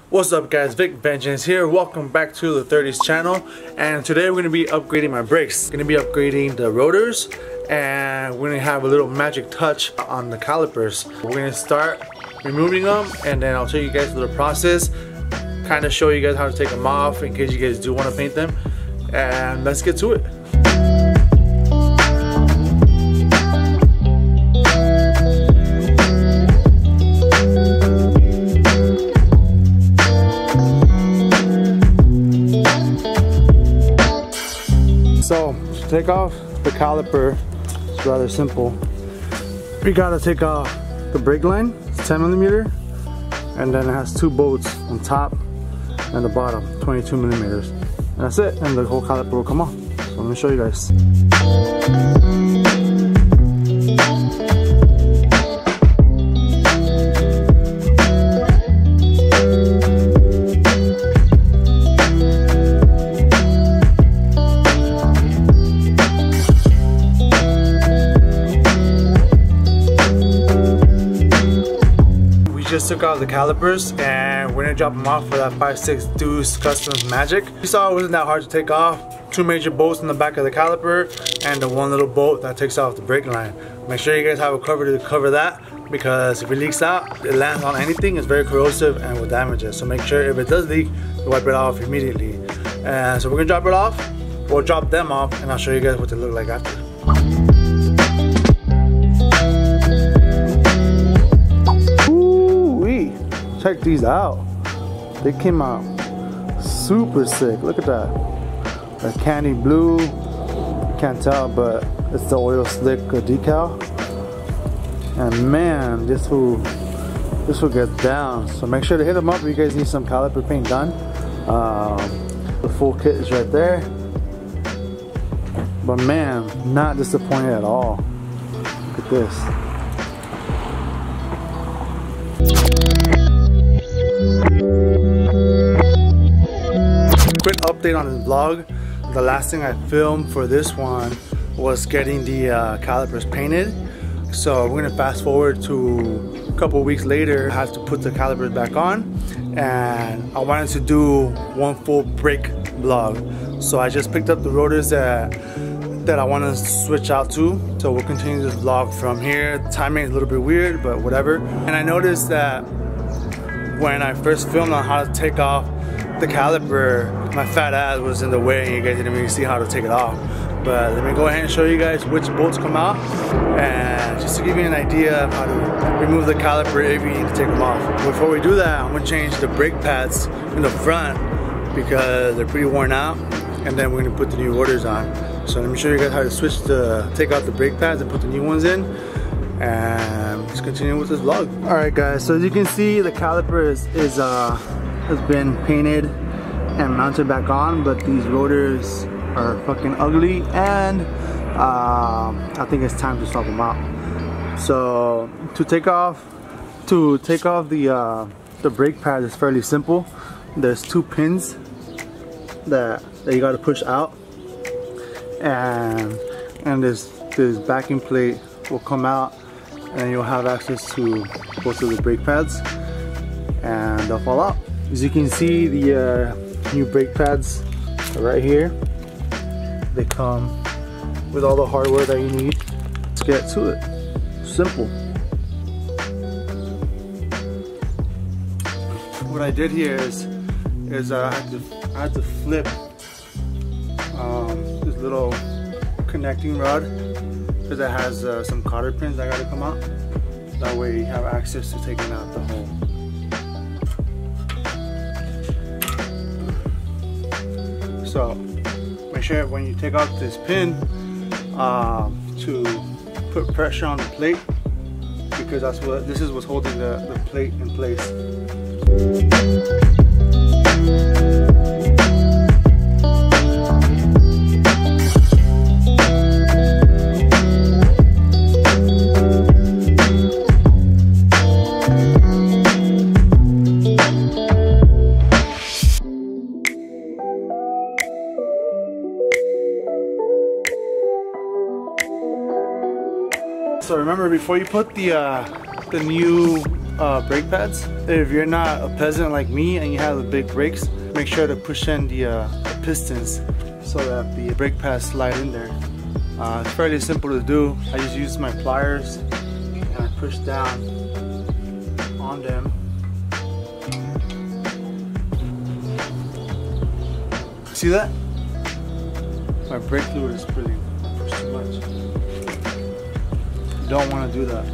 What's up guys, Vic Vengeance here. Welcome back to the 30s channel, and today we're going to be upgrading my brakes. Going to be upgrading the rotors, and we're going to have a little magic touch on the calipers. We're going to start removing them, and then I'll show you guys the process, kind of show you guys how to take them off in case you guys do want to paint them, and let's get to it. So, to take off the caliper, it's rather simple. We gotta take off the brake line, it's 10 millimeter, and then it has two bolts on top and the bottom, 22 millimeters. And that's it, and the whole caliper will come off. So let me show you guys. Just took out the calipers and we're gonna drop them off for that 5.6 Deuce Customs Magic. You saw it wasn't that hard to take off. Two major bolts in the back of the caliper and the one little bolt that takes off the brake line. Make sure you guys have a cover to cover that, because if it leaks out, it lands on anything, it's very corrosive and will damage it. So make sure if it does leak, you wipe it off immediately. And so we're gonna drop it off, we'll drop them off, and I'll show you guys what they look like after. Check these out. They came out super sick. Look at that. A candy blue. Can't tell, but it's the oil slick decal. And man, this will get down. So make sure to hit them up if you guys need some caliper paint done. The full kit is right there. But man, not disappointed at all. Look at this. Quick update on this vlog. The last thing I filmed for this one was getting the calipers painted. So we're gonna fast forward to a couple weeks later. I have to put the calipers back on, and I wanted to do one full brake vlog. So I just picked up the rotors that I want to switch out to. So we'll continue this vlog from here. The timing is a little bit weird, but whatever. And I noticed that when I first filmed on how to take off the caliper, my fat ass was in the way and you guys didn't really see how to take it off. But let me go ahead and show you guys which bolts come out, and just to give you an idea of how to remove the caliper if you need to take them off. Before we do that, I'm gonna change the brake pads in the front because they're pretty worn out, and then we're gonna put the new rotors on. So let me show you guys how to take out the brake pads and put the new ones in, and let's continue with this vlog. Alright guys, so as you can see, the caliper has been painted and mounted back on, but these rotors are fucking ugly, and I think it's time to swap them out. So to take off the brake pad is fairly simple. There's two pins that you got to push out, and this backing plate will come out, and you'll have access to both of the brake pads, and they'll fall out. As you can see, the new brake pads are right here. They come with all the hardware that you need. Let's get to it. Simple. What I did here is I had to flip this little connecting rod, because it has some cotter pins that gotta come out. That way you have access to taking out the hole. So make sure when you take out this pin to put pressure on the plate, because this is what's holding the plate in place. So remember, before you put the new brake pads. If you're not a peasant like me and you have the big brakes, make sure to push in the pistons so that the brake pads slide in there. It's fairly simple to do. I just use my pliers and I push down on them. See that? My brake fluid is really pushed too much. You don't want to do that.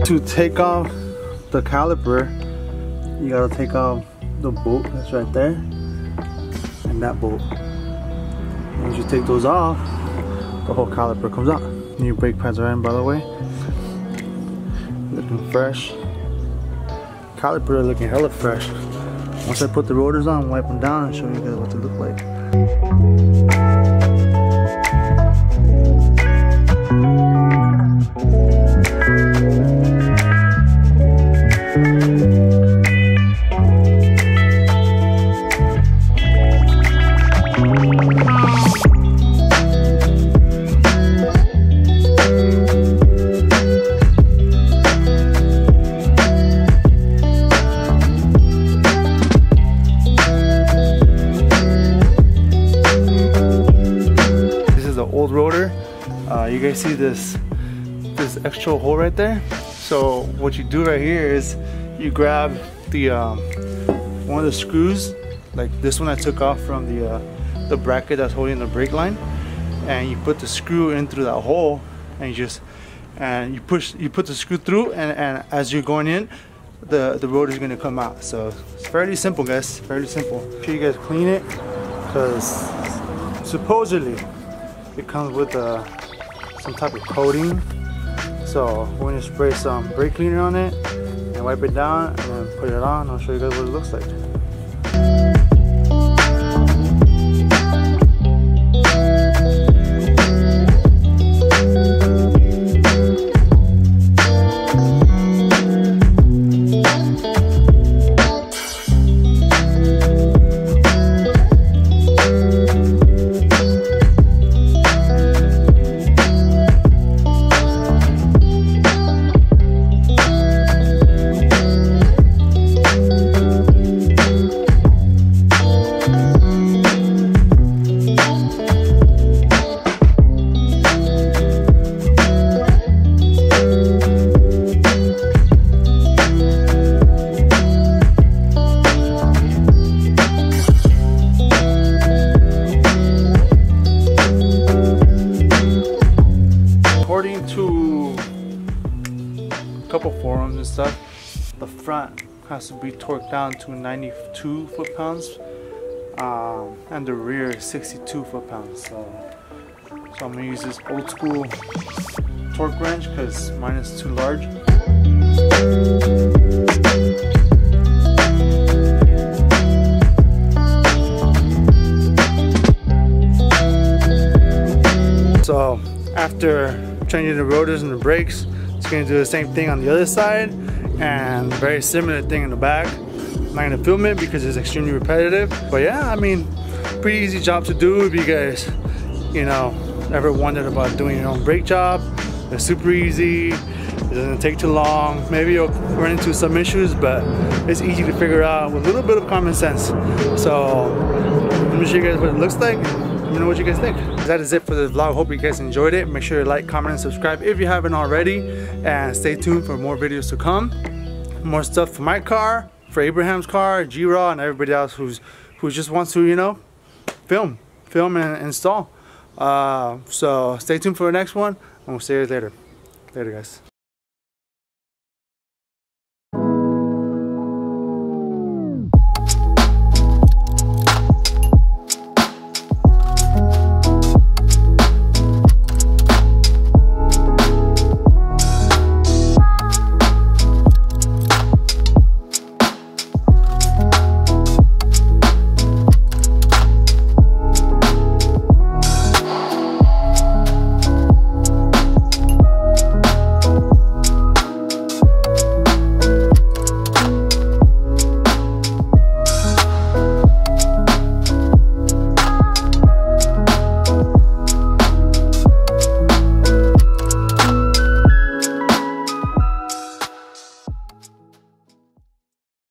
To take off the caliper, you gotta take off the bolt that's right there and that bolt. Once you take those off, the whole caliper comes out. New brake pads are in, by the way. Looking fresh. Caliper looking hella fresh. Once I put the rotors on, wipe them down and show you guys what they look like. Old rotor. You guys see this extra hole right there? So what you do right here is you grab the one of the screws, like this one I took off from the bracket that's holding the brake line, and you put the screw in through that hole, and you put the screw through, and as you're going in, the rotor is going to come out. So it's fairly simple, guys. Fairly simple. Make sure you guys clean it, because supposedly it comes with some type of coating. So we're going to spray some brake cleaner on it and wipe it down and then put it on. I'll show you guys what it looks like. According to a couple forums and stuff, the front has to be torqued down to 92 foot-pounds, and the rear is 62 foot-pounds. So I'm gonna use this old school torque wrench because mine is too large. So after changing the rotors and the brakes, it's going to do the same thing on the other side, and very similar thing in the back. I'm not going to film it because it's extremely repetitive, but yeah, I mean, pretty easy job to do if you guys, you know, ever wondered about doing your own brake job. It's super easy, it doesn't take too long. Maybe you'll run into some issues, but it's easy to figure out with a little bit of common sense. So let me show you guys what it looks like. Let me know what you guys think. That is it for this vlog. Hope you guys enjoyed it. Make sure to like, comment, and subscribe if you haven't already, and stay tuned for more videos to come. More stuff for my car, for Abraham's car, G-Raw, and everybody else who just wants to, you know, film and install. So stay tuned for the next one, and we'll see you later. Later, guys.